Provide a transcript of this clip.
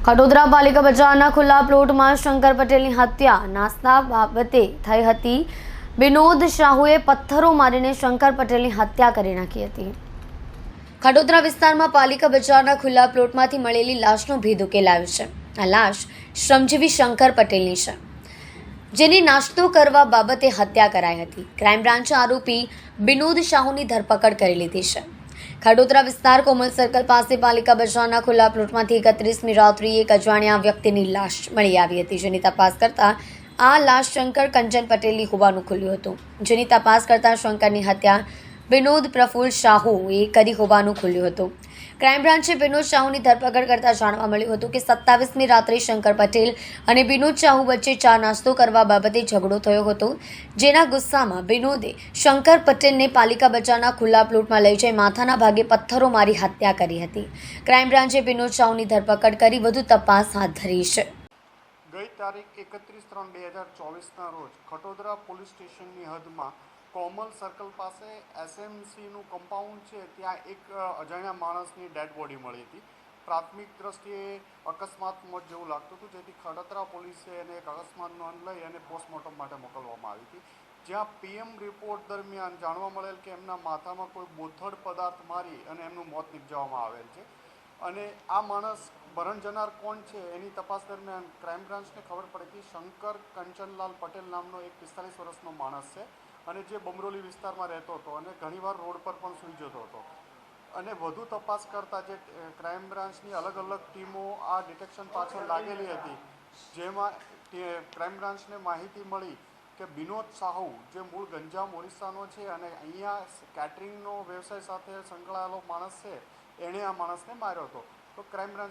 કડોદરા પાલિકા બજારના ખુલ્લા પ્લોટમાં શંકર પટેલની હત્યા નાસ્તા બાબતે થઈ હતી। વિનોદ શાહુએ પથ્થરો મારીને શંકર પટેલની હત્યા કરી નાખી હતી। કડોદરા વિસ્તારમાં પાલિકા બજારના ખુલ્લા પ્લોટમાંથી મળેલી લાશનો ભેદ ઉકેલાયો છે। આ લાશ શ્રમજીવી શંકર પટેલની છે, જેની નાસ્તો કરવા બાબતે હત્યા કરાઈ હતી। ક્રાઇમ બ્રાન્ચે આરોપી વિનોદ શાહુની ધરપકડ કરી લીધી છે। ખડોદરા વિસ્તાર કોમલ સર્કલ પાસે પાલિકા બજારના ખુલ્લા પ્લોટમાંથી 31મી રાત્રિએ એક અજાણ્યા વ્યક્તિની લાશ મળી આવી હતી, જેની તપાસ કરતા આ લાશ શંકર કંચન પટેલની હોવાનું ખુલ્યું હતું। જેની તપાસ કરતા શંકરની હત્યા વિનોદ પ્રફુલ્લ શાહુએ કરી હોવાનું ખુલ્યું હતું। ક્રાઇમ બ્રાન્ચે વિનોદ શાહુની ધરપકડ કરતા જાણવા મળ્યું હતું કે 27મી રાત્રે શંકર પટેલ અને વિનોદ શાહુ વચ્ચે ચા નાસ્તો કરવા બાબતે ઝઘડો થયો હતો, જેના ગુસ્સામાં વિનોદે શંકર પટેલને પાલિકા બજારના ખુલ્લા પ્લોટમાં લઈ જઈ માથાના ભાગે પથ્થરો મારી હત્યા કરી હતી। ક્રાઇમ બ્રાન્ચે વિનોદ શાહુની ધરપકડ કરી વધુ તપાસ હાથ ધરી છે। ગઈ તારીખ 31/3/2024ના રોજ ખટોદરા પોલીસ સ્ટેશનની હદમાં કોમલ સર્કલ પાસે એસએમસીનું કમ્પાઉન્ડ છે, ત્યાં એક અજાણ્યા માણસની ડેડ બોડી મળી હતી। પ્રાથમિક દ્રષ્ટિએ અકસ્માત મોત જેવું લાગતું હતું, જેથી ખડોદરા પોલીસે એને એક અકસ્માત નોંધ લઈ અને પોસ્ટમોર્ટમ માટે મોકલવામાં આવી હતી, જ્યાં પીએમ રિપોર્ટ દરમિયાન જાણવા મળેલ કે એમના માથામાં કોઈ બોથડ પદાર્થ મારી અને એમનું મોત નિપજાવવામાં આવેલ છે। અને આ માણસ મરણ જનાર કોણ છે એની તપાસ દરમિયાન ક્રાઇમ બ્રાન્ચને ખબર પડી કે શંકર કંચનલાલ પટેલ નામનો એક 45 વર્ષનો માણસ છે, અને જે બમરોલી વિસ્તારમાં રહેતો હતો અને ઘણીવાર રોડ પર પણ સૂઈ જતો હતો। અને વધુ તપાસ કરતાં જે ક્રાઇમ બ્રાન્ચની અલગ અલગ ટીમો આ ડિટેક્શન પાછળ લાગેલી હતી, જેમાં ક્રાઇમ બ્રાન્ચને માહિતી મળી કે વિનોદ શાહુ જે મૂળ ગંજામ ઓરિસ્સાનો છે અને અહીંયા કેટરિંગનો વ્યવસાય સાથે સંકળાયેલો માણસ છે, એણે આ માણસને માર્યો હતો। તો ક્રાઇમ બ્રાન્ચ